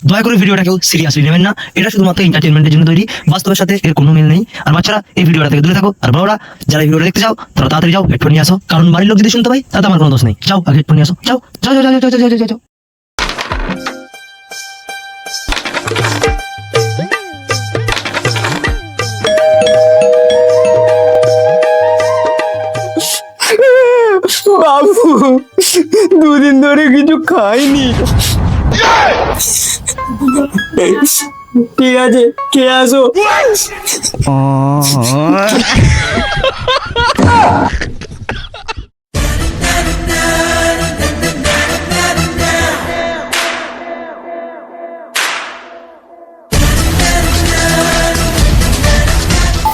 দয়া করে ভিডিওটা কেউ সিরিয়াসলি নেবেন না, এটা শুধুমাত্র এন্টারটেনমেন্টের জন্য তৈরি, বাস্তবের সাথে এর কোনো মিল নেই। আর বাচ্চারা এই ভিডিওটা থেকে দূরে থাকো, আর বড়রা যারা এই ভিডিওটা দেখতে চাও তারা তাড়াতাড়ি যাও, হেডফোন নিয়ে আসো, কারণ বাড়ির লোক যদি শুনতে পাই তাতে আমার কোনো দোষ নেই। যাও আগে হেডফোন নিয়ে আসো, যাও যাও যাও যাও যাও যাও যাও যাও। বাবু, দুদিন ধরে কিছু খাইনি। ঠিক আছে, খেয়ে আসো।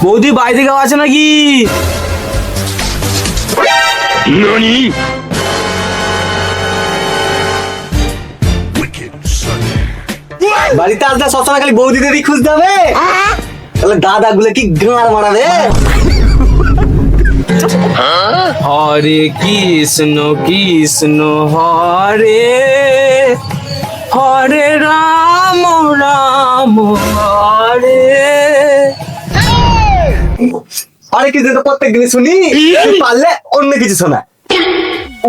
বৌদি, বাইরে কেউ আছে নাকি? বাড়িতে আসলে সবসময় খালি বৌদিদেরই খুঁজতে হবে, তাহলে দাদা গুলো কি গাঁড় মারাবে। হরে কৃষ্ণ কৃষ্ণ হরে হরে, রাম রাম হরে। আরে কিছু তো প্রত্যেক দিন শুনি, পারলে অন্য কিছু শোনা।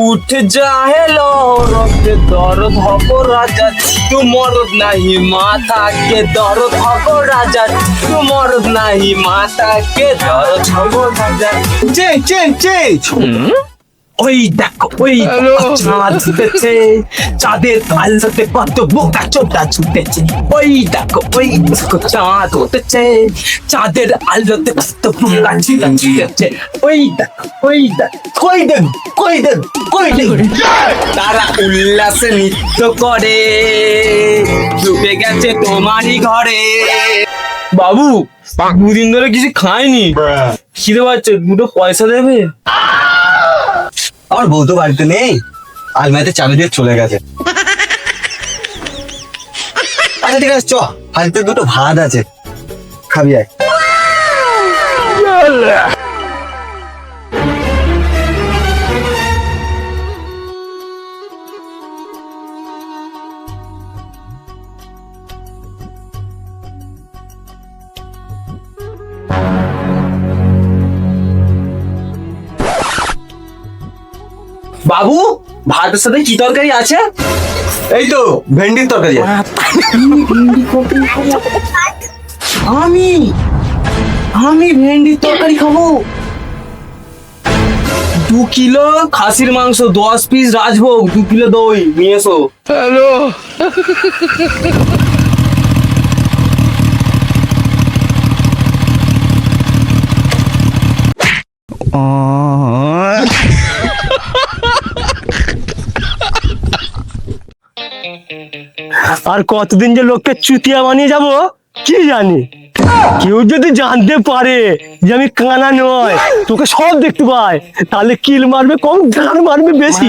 উঠ जाए लो रक्त दर्द हो राजा, तू मर्द नहीं माथा के दर्द हो राजा, तू मर्द नहीं माथा के दर्द हो राजा। Change change change. ওই দেখো, ওই চাঁদ ছুটেছে, চাঁদের আলোতে কত বোকা চোটা ছুটেছে। ওই দেখো, ওই দেখো চাঁদ উঠেছে, চাঁদের আলোতে কত বোকা চোটা ছুটেছে। ওই দেখো, ওই দেখো, কই দেন, কই দেন, কই দেন। তারা উল্লাসে নৃত্য করে, ডুবে গেছে তোমারই ঘরে। বাবু, দুদিন ধরে কিছু খাইনি, খিদে পাচ্ছে, দুটো পয়সা দেবে? আমার বউ তো বাড়িতে নেই, আলমারিতে চাবি দিয়ে চলে গেছে। আচ্ছা ঠিক আছে, চ, বাড়িতে দুটো ভাত আছে, খাবি আয়। বাবু, ভাতের সাথে কি তরকারি আছে? এই তো ভেন্ডির তরকারি আছে। আমি আমি ভেন্ডির তরকারি খাবো? 2 কিলো খাসির মাংস, 10 পিস রাজভোগ, 2 কিলো দই নিয়ে এসো। হ্যালো। আর কতদিন যে লোককে চুতিয়া বানিয়ে যাব কি জানি। কেউ যদি জানতে পারে যে আমি কানা নয়, তোকে সব দেখতে পায়, তাহলে কিল মারবে কম, গান মারবে বেশি।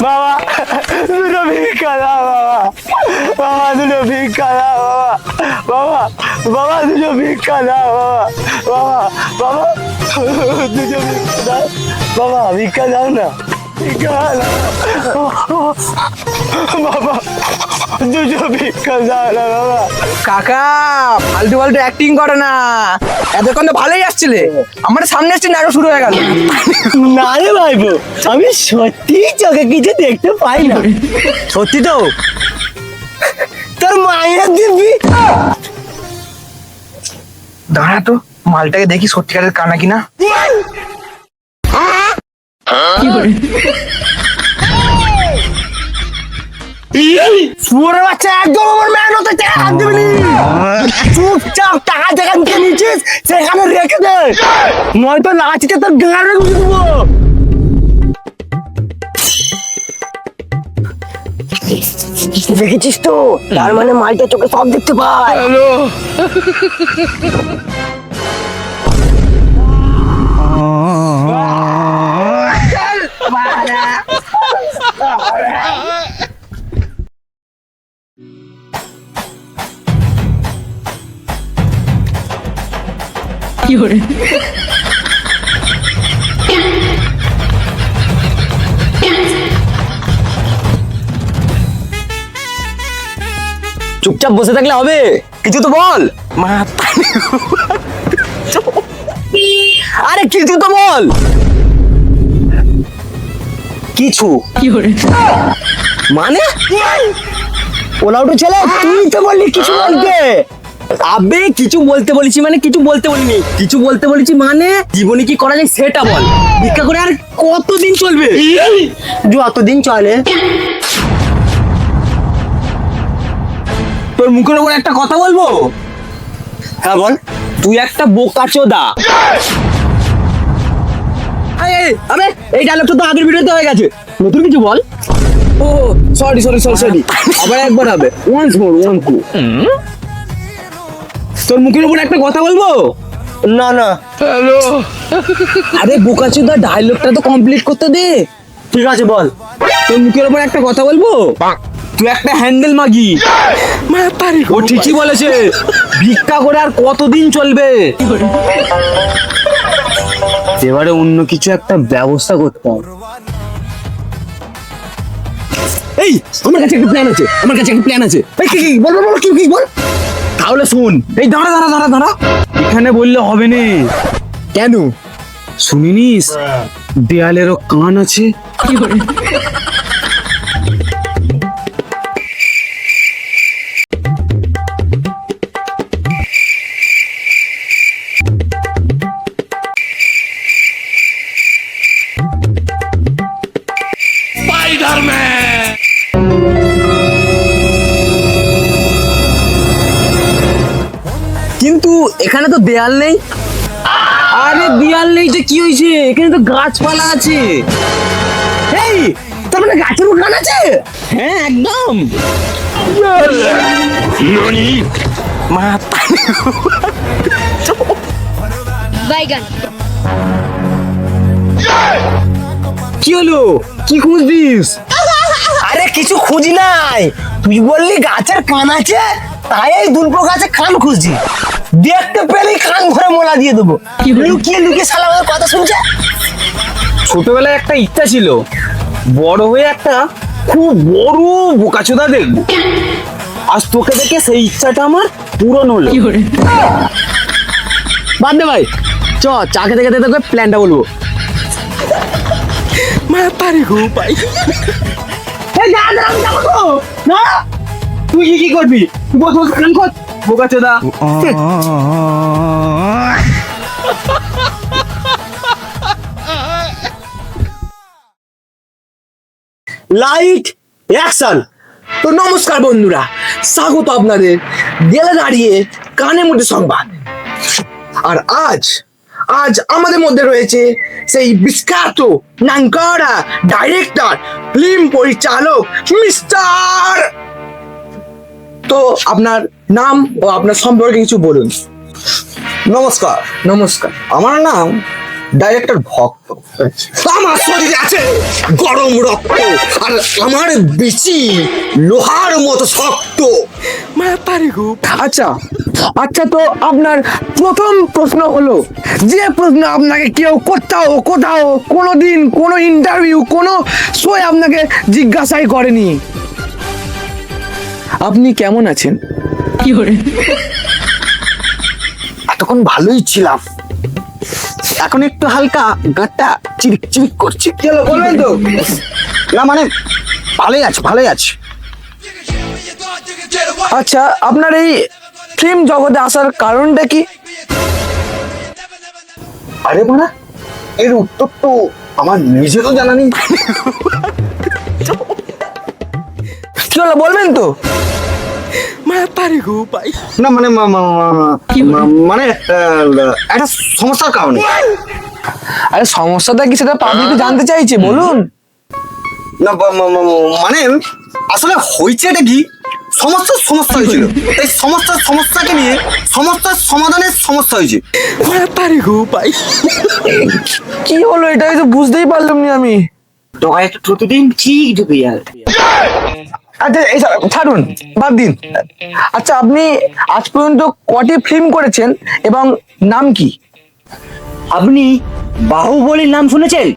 বাবা, দুটো ভিক্ষা দাও বাবা, বাবা দুটো ভিক্ষা দাও বাবা, বাবা দুটো ভিক্ষা দাও বাবা, বাবা দুটো ভিক্ষা দাও বাবা, ভিক্ষা দাও না, ভিক্ষা দাও বাবা, দুটো ভিক্ষা দাও না বাবা। কাকা, ফালতু ফালতু অ্যাক্টিং করে না, এতক্ষণ তো ভালোই আসছিলে, আমার সামনে এসে নাটক শুরু হয়ে গেল। না রে ভাইবো, আমি সত্যি চোখে কিছু দেখতে পাই না। সত্যি তো? তোর মায়ের দিবি। দাঁড়া তো, মালটাকে দেখি সত্যিকারের কানা কিনা। শুয়োরের বাচ্চা, একদম আমার মেহনতে টাকা হাত দিবি নি। চুপচাপ টাকা যেখান থেকে নিচ্ছিস সেখানে রেখে দে, নয়তো লাচিতে তোর গাঁড়ে গুঁজে দেবো। দেখেছিস তো, তার মানে মালটা চোখে সব দেখতে পায়। হ্যালো। চুপচাপ বসে থাকলে হবে, কিছু তো বল। আরে কিছু তো বল। কিছু মানে ওলাউটো ছেলে, তুই তো বললি কিছু বলতে। আবে কিছু বলতে বলেছি মানে কিছু বলতে বলিনি, কিছু বলতে বলেছি মানে জীবনে কি করা যায় সেটা বল। ভিক্ষা করে আর কতদিন চলবে? যতদিন চলে। তোর মুখের উপর একটা কথা বলবো? হ্যাঁ বল। তুই একটা বোকাচোদা। আবে এই ডায়লগটা তো আগের ভিডিওতে হয়ে গেছে, নতুন কিছু বল। ও সরি সরি সরি সরি, আবার একবার হবে। Once more, once more. তোর মুখের উপর একটা কথা বলবো? না না। হ্যালো। আরে বোকাচোদা ডায়লগটা তো কমপ্লিট করতে দে। ঠিক আছে বল। তোর মুখের উপর একটা কথা বলবো? তুই একটা হ্যান্ডেল মাগি। ও ঠিকই বলেছে, ভিক্ষা করে আর কতদিন চলবে? এবারে অন্য কিছু একটা ব্যবস্থা করতে হবে। এই আমার কাছে একটা প্ল্যান আছে, আমার কাছে একটা প্ল্যান আছে। এই কি বল বল বল, কি কি বল। তাহলে শুন। এই দাঁড়া দাঁড়া দাঁড়া দাঁড়া, এখানে বললে হবে না। কেন? শুনিনিস দেয়ালেরও কান আছে? কিন্তু এখানে তো দেয়াল নেই। আরে দেয়াল নেই তো কি হয়েছে, এখানে তো গাছপালা আছে। এই তার মানে গাছের উঠান আছে? হ্যাঁ একদম। বাইগান। কি হলো, কি খুঁজছিস? আরে কিছু খুঁজি নাই, তুই বললি গাছের কান আছে, তাই এই দুলপো গাছে কান খুঁজছি। দেখতে পেলেই কান ভরে মোলা দিয়ে দেবো। লুকিয়ে লুকিয়ে শালা আমাদের কথা শুনছে। ছোটবেলায় একটা ইচ্ছা ছিল, বড় হয়ে একটা খুব বড় বোকাচোদা দেখবো। আজ তোকে দেখে সেই ইচ্ছাটা আমার পূরণ হলো। বাদ দে ভাই, চ চা খেতে খেতে তোকে প্ল্যানটা বলবো। না তুই কি করবি? বস বস প্ল্যান কর বোকাচোদা। Light action. তো নমস্কার বন্ধুরা, স্বাগত আপনাদের গেলে দাঁড়িয়ে কানে মুঠে সংবাদ। আর আজ আজ আমাদের মধ্যে রয়েছে সেই বিখ্যাত নামকরা ডাইরেক্টর, ফিল্ম পরিচালক মিস্টার। তো আপনার নাম ও আপনার সম্পর্কে কিছু বলুন। নমস্কার। নমস্কার। আমার নাম ডাইরেক্টর ভক্ত। আমার শরীরে আছে গরম রক্ত, আর আমার বিচি লোহার মতো শক্ত। আচ্ছা আচ্ছা, তো আপনার প্রথম প্রশ্ন হলো, যে প্রশ্ন আপনাকে কেউ কোথাও কোথাও কোনোদিন কোনো ইন্টারভিউ কোনো শোয়ে আপনাকে জিজ্ঞাসাই করেনি, আপনি কেমন আছেন? এতক্ষণ ভালোই ছিলাম, এখন একটু হালকা গাটা চিরিক চিরিক করছে। চলো বলবেন তো? না মানে ভালোই আছে, ভালোই আছে। আচ্ছা, আপনার এই ফিল্ম জগতে আসার কারণটা কি? আরে বাড়া, এর উত্তর তো আমার নিজেরও জানা নেই। চলো বলবেন তো? না মানে মানে একটা সমস্যার কারণে। আরে সমস্যাটা কি সেটা পাবলিক জানতে চাইছে, বলুন। না মানে আসলে হয়েছে এটা কি, সমস্যা হয়েছিল, এই সমস্যাকে নিয়ে সমস্যার সমাধানের সমস্যা হয়েছে। কি হলো এটাই তো বুঝতেই পারলাম না আমি। তোকে একটু থুতু দিন, ঠিক ঢুকে যাবে। আচ্ছা এই ছাড়ুন, বাদ দিন। আচ্ছা, আপনি আজ পর্যন্ত কটি ফিল্ম করেছেন এবং নাম কি? আপনি বাহুবলীর নাম শুনেছেন?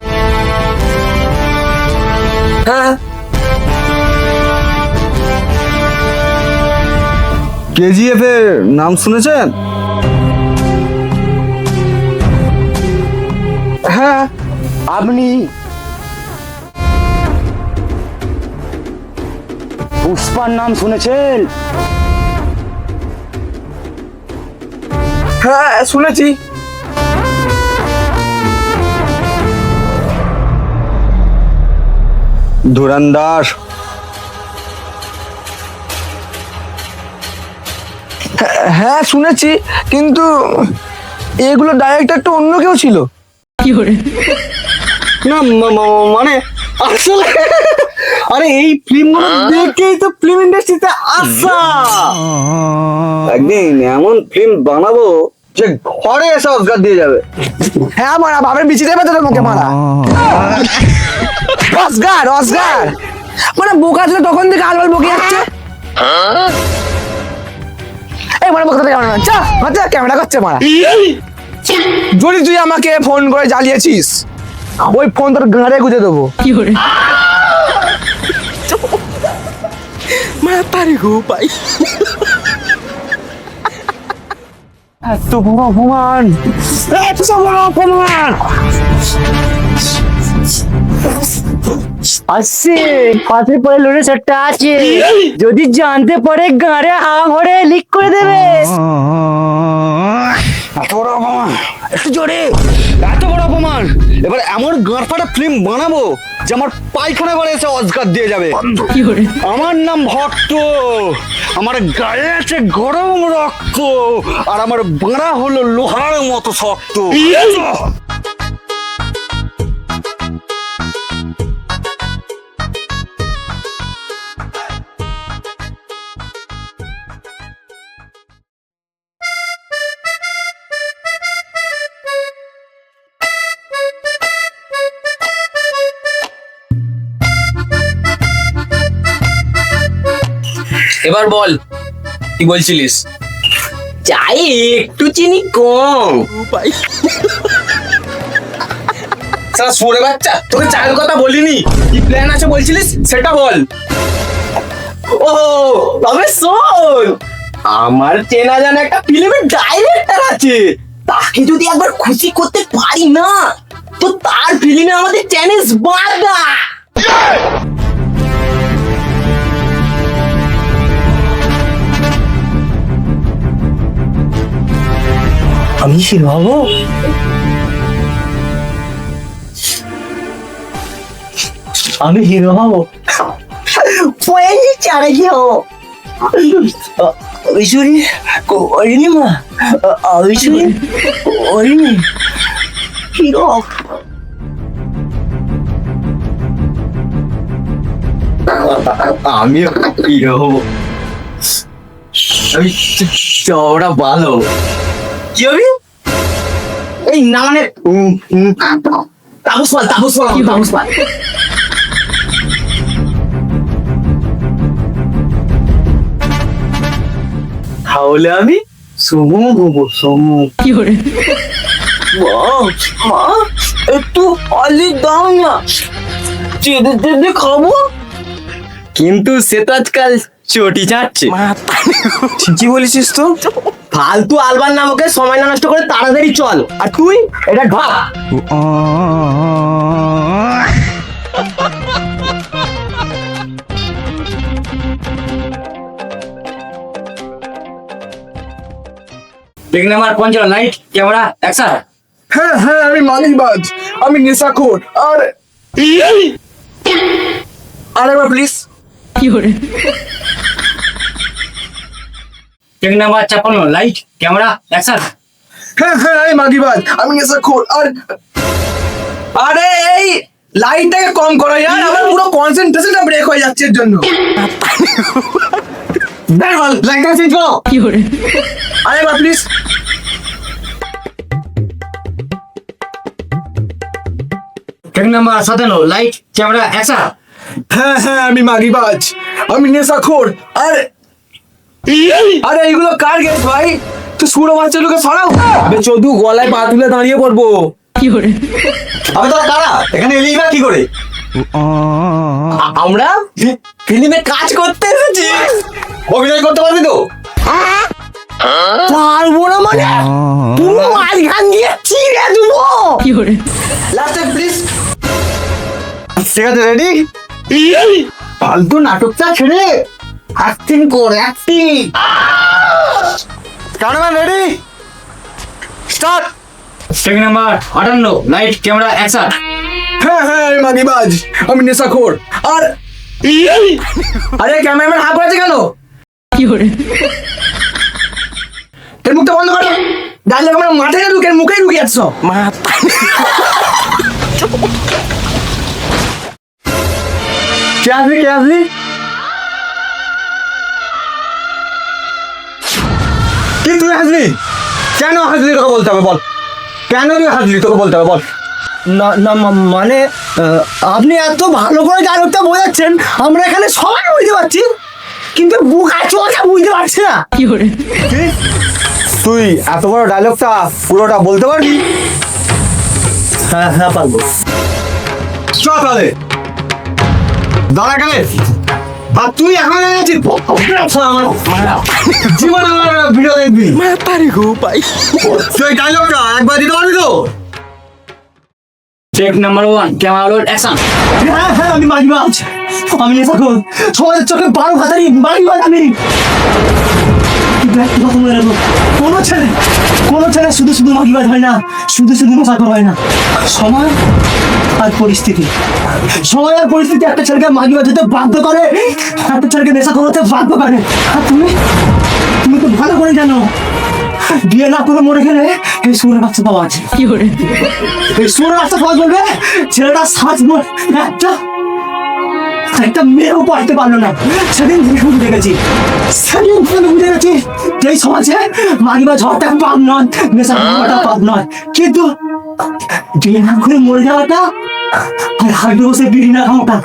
হ্যাঁ। কেজিএফ এর নাম শুনেছেন? হ্যাঁ। আপনি পুষ্পার নাম শুনেছেন? হ্যাঁ শুনেছি। ধুরন্ধর। হ্যাঁ শুনেছি, কিন্তু এগুলো ডাইরেক্টর তো অন্য কেউ ছিল। না মানে আসলে আরে এই ফিল্মগুলো দেখেই তো ফিল্ম ইন্ডাস্ট্রিতে আসা। একদিন এমন ফিল্ম বানাবো যে ঘরে এসে অস্কার দিয়ে যাবে। হ্যাঁ মারা, বাবার বিচি দেবে তোর মুখে মারা। অস্কার অস্কার মানে বোকা ছিল তখন থেকে আলবাল বকে যাচ্ছে। এই মানে বোকা ক্যামেরা চা হাতে ক্যামেরা করছে মারা। যদি তুই আমাকে ফোন করে জ্বালিয়েছিস, ওই ফোন তোর গাঁড়ে গুঁজে দেবো। মারা পারি গো ভাই, এত বড় অপমান, এত বড় অপমান। আসছে পাশের পরে লোনের সেটটা আছে, যদি জানতে পারে গাঁড়ে ভরে লিক করে দেবে। এত বড় অপমান, একটু জোরে, এত বড় অপমান। এবার এমন গাঁড়ফাটা ফিল্ম বানাবো যে আমার পায়খানা ঘরে এসে অস্কার দিয়ে যাবে। আমার নাম ভক্ত, আমার গায়ে আছে গরম রক্ত, আর আমার বাড়া হলো লোহার মতো শক্ত। এবার বল কি বলছিলিস? চাই একটু চিনি কম। সারা সরে বাচ্চা, তোকে চায়ের কথা বলিনি, কি প্ল্যান আছে বলছিলিস সেটা বল। ও তবে শোন, আমার চেনা জানা একটা ফিল্মের ডাইরেক্টর আছে, তাকে যদি একবার খুশি করতে পারি না, তো তার ফিল্মে আমাদের চ্যালেঞ্জ বাঁধা। আমি হিরো হবো? আমি হিরো হবো? ঐশ্বরী করিনি মা, ঐশ্বরী করিনি হিরো। আমি হিরো হবো, আমি চওড়া ভালো। কি হবি? এই না মানে তাপস পাল, তাপস পাল, তাপস পাল। তাহলে আমি সমু হবো, সমু। মা একটু অলি দাও না, চেদে চেদে খাবো। কিন্তু সে তো আজকাল চটি চাটছে। ঠিকই বলেছিস তো। ফালতু আলবার নামকে সময় না নষ্ট করে তাড়াতাড়ি চল, আর তুই এটা ঢাক। Take number ৫ light camera action. হ্যাঁ হ্যাঁ আমি মানিকবাজ, আমি নেশাখোর। আর আরেকবার please. Take number ৫৬ light camera action. হ্যাঁ হ্যাঁ আমি মাগিবাজ, আমি নেশাখোর। আর আরে এই লাইটটাকে কম করো यार, আমার পুরো কনসেন্ট্রেশনটা ব্রেক হয়ে যাচ্ছে এর জন্য। দেখো লাইটটা চেঞ্জ করো। আরেকবার please. Take number ১৭ light camera action. হ্যাঁ হ্যাঁ আমি মাগিবাজ, আমি নেশাখোর। আর আরে এইগুলো কার গেস ভাই? তো সুরো বাচ্চাগুলোকে সরাও। আবে চোদু গলায় পা তুলে দাঁড়িয়ে পড়বো। আমি তোরা কারা এখানে এলি বা কি করে? আমরা ফিল্মে কাজ করতে এসেছি। অভিনয় করতে পারবি তো? পারবো না মানে পুরো মাঝখান দিয়ে ছিঁড়ে দেবো। Last time please. ঠিক আছে, রেডি? ফালতু নাটকটা ছেড়ে অ্যাক্টিং কর, acting. Cameraman ready, start. Second number 58, light camera action. হ্যাঁ হ্যাঁ মাগিবাজ, আমি নেশাখোর। আর আরে ক্যামেরাম্যান হাত করেছে কেন? এর মুখটা বন্ধ করো। ডাইলগ আমরা মাথায় না ঢুকে মুখেই ঢুকে যাচ্ছ। কে আসবি, কে আসবি? কি তুই হাসলি? কেন হাসলি তোকে বলতে হবে বল। কেন তুই হাসলি তোকে বলতে হবে বল। না না মানে আপনি এত ভালো করে ডায়লগটা বোঝাচ্ছেন, আমরা এখানে সবাই বুঝতে পারছি, কিন্তু বুকা চোখা বুঝতে পারছি না। তুই এত বড় ডায়লগটা পুরোটা বলতে পারবি? হ্যাঁ হ্যাঁ পারবো। চ তাহলে দাঁড়া গেলে। আর তুই এখন এনেছিস জীবন আমার ভিডিও দেখবি। তুই ডায়লগটা একবার দিতে পারবি তো? Take number 1, camera roll action. হ্যাঁ হ্যাঁ আমি মাগিবাজ, আমি নেশাখোর, সমাজের চোখে 12 ভাতারি মাগিবাজ আমি। কিন্তু একটা কথা মনে রাখবো, কোনো ছেলে শুধু শুধু মাগিবাজ হয় না, শুধু শুধু নেশাখোর হয় না। সময় আর পরিস্থিতি একটা ছেলেকে মাগিবাজ হতে বাধ্য করে, একটা ছেলেকে নেশাখোর হতে বাধ্য করে। আর তুমি তো ভালো করে জানো, বিয়ে না করে মরে গেলে এই সুরের বাচ্চা পাওয়া আছে। এই সুরের বাচ্চা পাওয়া বলবে ছেলেটা সারা জীবন একটা মেয়েও পড়তে পারলো না। সেদিন থেকে বুঝে গেছি, যে এই সমাজে মাগিবাজ হওয়াটা পাপ নয়, নেশা হওয়াটা পাপ নয়, কিন্তু বিয়ে না করে মরে যাওয়াটা আর হাঁটু বসে বিড়ি না খাওয়াটা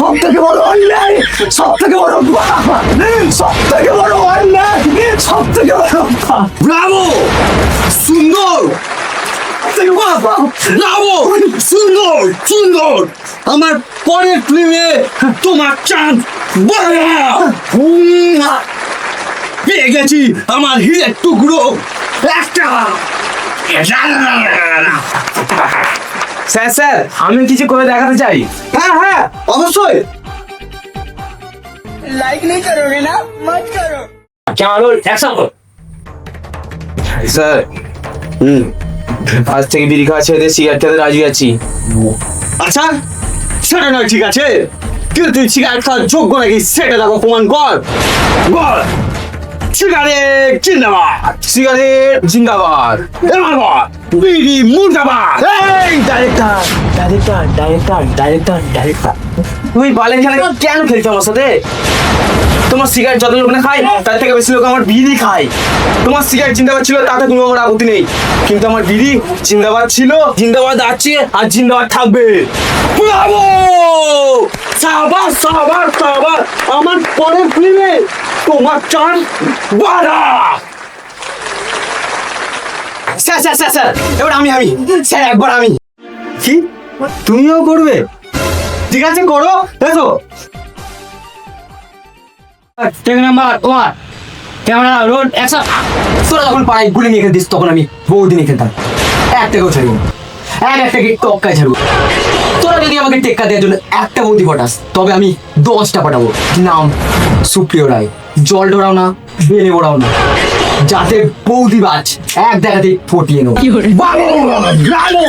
সব থেকে বড় অন্যায়, সব থেকে বড় পাপ, সব থেকে বড় অন্যায়, সব থেকে বড় পাপ। ব্রাভো, সুন্দর, ব্রাভো, সুন্দর সুন্দর। আমার পরের ফিল্মে তোমার চাঁদ পেয়ে গেছি আমার হিরের টুকরো একটা। স্যার স্যার আমি কিছু করে দেখাতে চাই। হ্যাঁ হ্যাঁ অবশ্যই। Camera roll action. স্যার আজ থেকে বিড়ি খাওয়া ছেড়ে দিয়ে সিগারেট খেতে রাজি আছি। আচ্ছা সেটা নয় ঠিক আছে, কিন্তু তুই সিগারেট খাওয়ার যোগ্য নাকি সেটা দেখো প্রমাণ কর। বল। সিগারেট জিন্দাবাদ, সিগারেট জিন্দাবাদ। এবার বল বিড়ি মুর্দাবাদ। এই ডাইরেক্টর তুমি বালের খেলা কেন খেলছো আমার সাথে? তোমার সিগারেট যত লোক না খায় তার থেকে বেশি লোক আমার বিড়ি খায়। তোমার সিগারেট জিন্দাবাদ ছিল তাতে কোনো আমার আপত্তি নেই, কিন্তু আমার বিড়ি জিন্দাবাদ ছিল, জিন্দাবাদ আছে আর জিন্দাবাদ থাকবে। ব্রাভো, সাবাস সাবাস সাবাস। আমার পরের ফিল্মে তোমার চান বাড়া। স্যার স্যার স্যার স্যার এবার আমি স্যার একবার আমি। কি তুমিও করবে? ঠিক আছে করো, দেখো। Take number 1, camera roll action. তোরা যখন পাড়ায় গুলি নিয়ে খেলতিস তখন আমি বহুদিনই খেলতাম, একটাকেও ছাড়বো, একটাকে টক্কায় ছাড়বো। তোরা যদি আমাকে টেক্কা দেওয়ার জন্য একটা বৌদি পাঠাস তবে আমি 10টা পাঠাবো। নাম সুপ্রিয় রায়। জল ডোরাও না, বেলে ওড়াও না, যাতে বৌদি বাজ এক দেখাতে ফটিয়ে নেবো। ব্রাভো,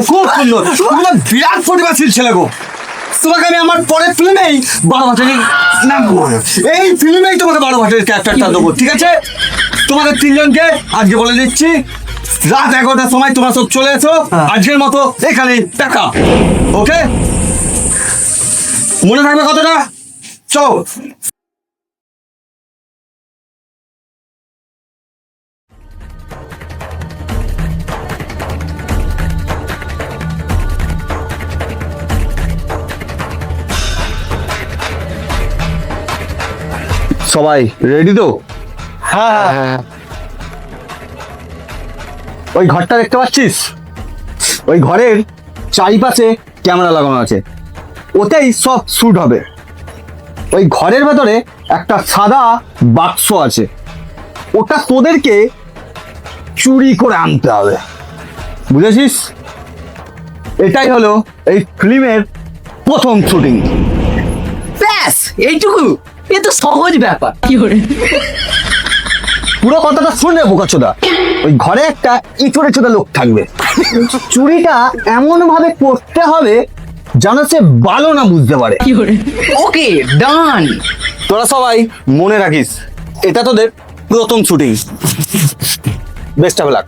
খুব সুন্দর। তুমি তো বিরাট প্রতিভাশীল ছেলে গো। তোমাকে আমি আমার পরের ফিল্মেই 12 ভাটারির নাম দেবো। এই ফিল্মেই তোমাকে 12 ভাটারির ক্যারেক্টারটা দেবো, ঠিক আছে? তোমাদের তিনজনকে আজকে বলে দিচ্ছি, রাত 11টার সময় তোমরা সব চলে এসো। আজকের মতো এখানে দেখা, ওকে? মনে থাকবে কতটা? চল। সবাই রেডি তো? হ্যাঁ, ওই ঘরটা দেখতে পাচ্ছিস, ওই ঘরের চারিপাশে ক্যামেরা লাগানো আছে, ওতেই সব শুট হবে। ওই ঘরের ভেতরে একটা সাদা বাক্স আছে, ওটা তোদেরকে চুরি করে আনতে হবে, বুঝেছিস? এটাই হলো এই ফিল্মের প্রথম শুটিং। ব্যাস এইটুকু, এ তো সহজ ব্যাপার। পুরো কথাটা শুনে বোকাচোদা, ওই ঘরে একটা ইঁচড়ে চোদা লোক থাকবে, চুরিটা এমন ভাবে করতে হবে যেন সে ভালো না বুঝতে পারে। ওকে, ডান। তোরা সবাই মনে রাখিস, এটা তোদের প্রথম শুটিং। Best of luck.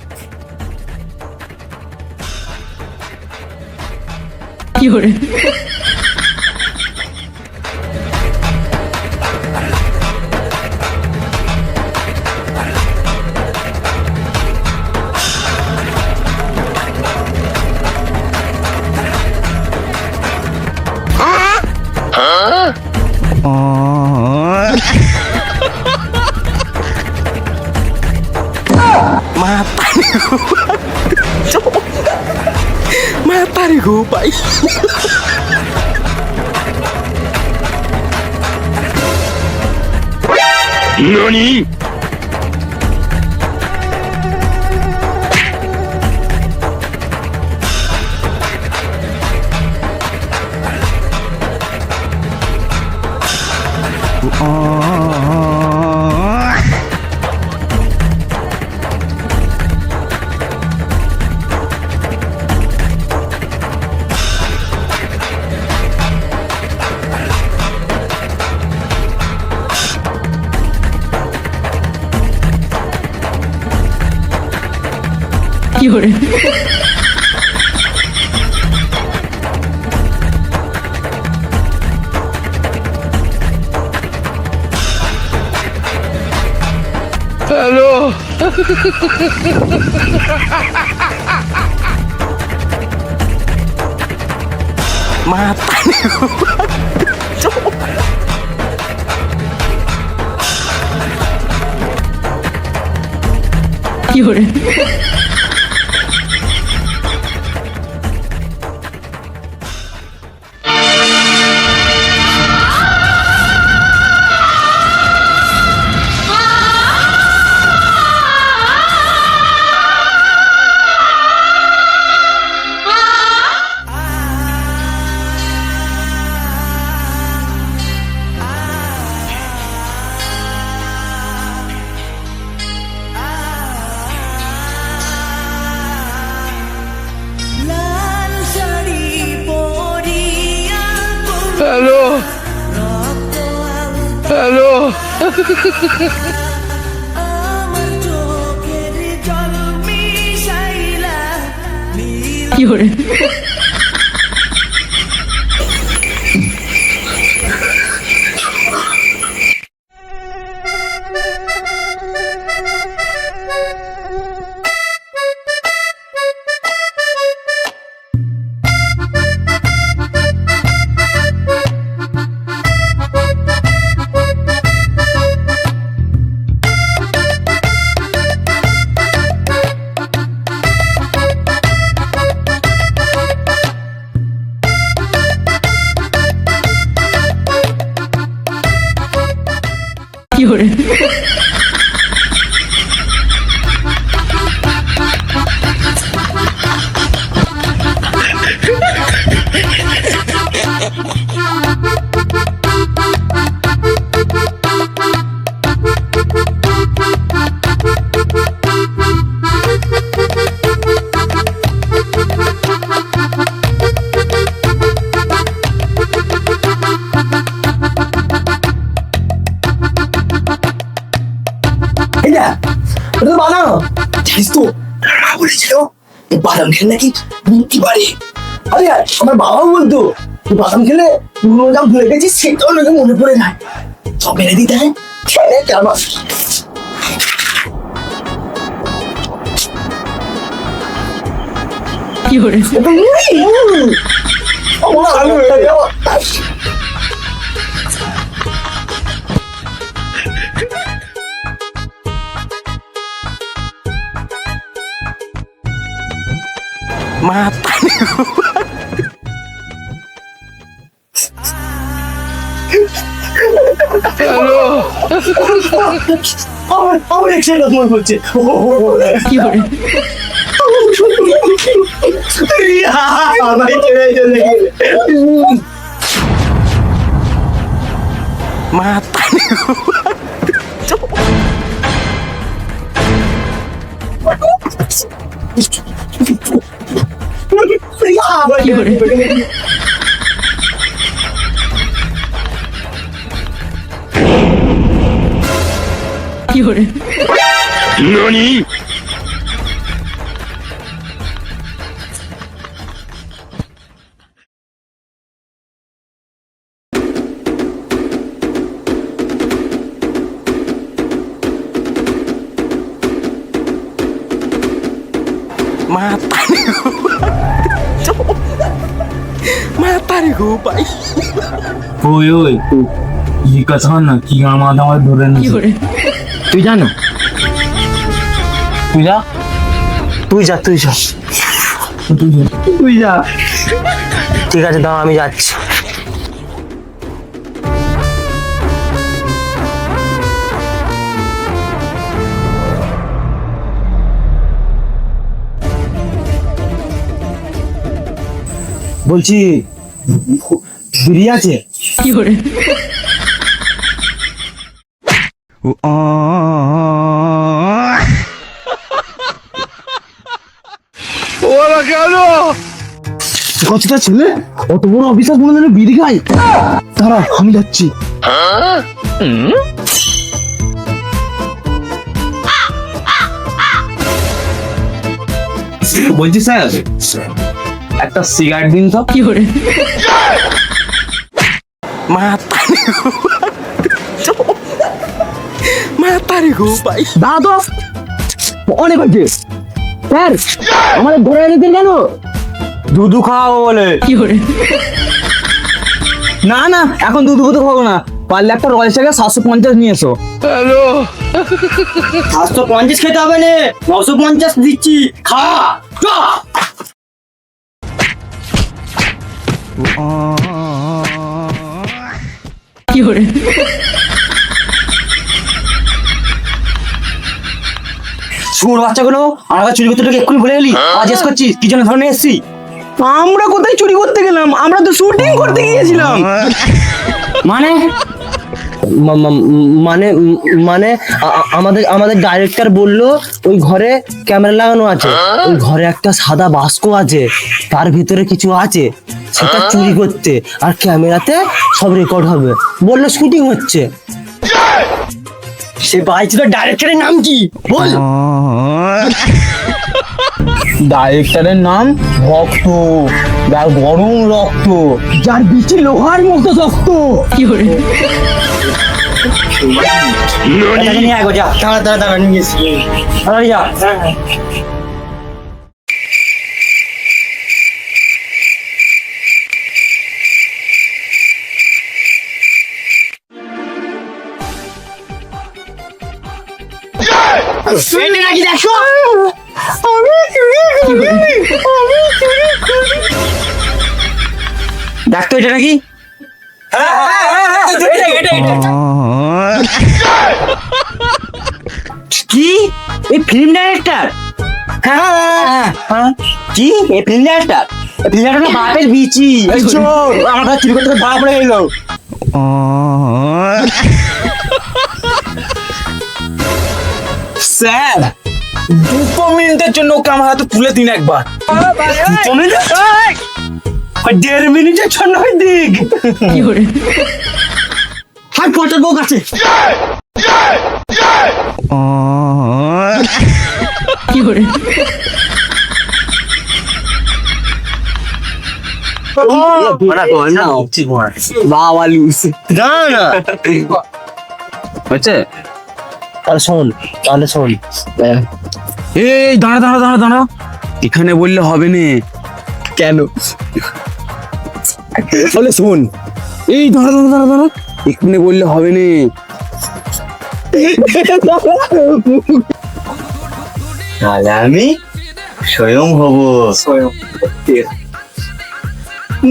বানানো জানিস তো, মা বলেছিল বাদাম খেলে নাকি মুক্তি বাড়ে। আরে আমার বাবাও বলতো বাদাম খেলে পুরোনো যা ভুলে গেছি সেটাও নাকি মনে পড়ে যায়। সব মেরে দিতে হয়, খেলে কেমন আমার এক্সাইট মনে হচ্ছে ভাই চলে চলে ওই ওই জিজ্ঞাসা না কি আমার আমার ধরে নিচ্ছে তুই জানো, তুই যা, তুই যা, তুই যা, তুই যা। ঠিক আছে, দাও, আমি যাচ্ছি। বলছি বিড়ি আছে? কতটা ছেলে অত বড় অফিসার মনে বিড়ি খাই? দাঁড়া, আমি যাচ্ছি। বলছি স্যার একটা সিগারেট দিন তো। দাদা অনেক হয়েছে স্যার, আমাদের ধরে এনেছেন কেন? দুধু খাওয়াবো বলে। না না, এখন দুধু বুধু খাবো না, পারলে একটা রয়্যাল থেকে 750 নিয়ে এসো। 750 খেতে হবে না, 950 দিচ্ছি, খা। শুয়োর বাচ্চাগুলো আমরা চুরি করতে এক্ষুনি ভুলে গেলি? আজ এস করছিস কি জন্য ধরে এসছি? আমরা কোথায় চুরি করতে গেলাম? আমরা তো শুটিং করতে গিয়েছিলাম। মানে মানে মানে আমাদের আমাদের ডাইরেক্টর বললো ওই ঘরে ক্যামেরা লাগানো আছে, ওই ঘরে একটা সাদা বাস্ক আছে, তার ভিতরে কিছু আছে, সেটা চুরি করতে, আর ক্যামেরাতে সব রেকর্ড হবে বললো, শুটিং হচ্ছে। সে বাইছিল ডাইরেক্টরের নাম কি বল? ডাইরেক্টরের নাম ভক্ত, যার গরম রক্ত, যার বিচি লোহার মতো শক্ত। কি করে দাঁড়া নিয়ে এসছি, যা। নাকি দেখো দেখতো এটা নাকি? কি এই ফিল্ম ডাইরেক্টর? কি এই ফিল্ম ডাইরেক্টর? ফিল্ম ডাইরেক্টর বাপের বিচি, আমার কাছে চুরি করতে ধরা পড়ে গেল। স্যার 2 মিনিটের জন্য ওকে আমার হাতে তুলে দিন একবার। 2 মিনিট? 1.5 মিনিটের জন্য দিক। হাই পটার বউ আছে। বাবা লুস না না হচ্ছে। তাহলে শোন, এই দাঁড়া দাঁড়া দাঁড়া দাঁড়া, এখানে বললে হবে না। কেন? তাহলে শোন, এই দাঁড়া দাঁড়া দাঁড়া দাঁড়া, এখানে বললে হবে না। তাহলে আমি স্বয়ং হব।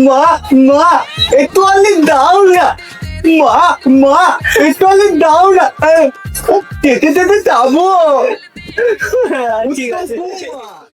মা মা একটু আলি দাও না, মা মা একটু আলি দাও না, যেতে যেতে যাবো। ঠিক আছে।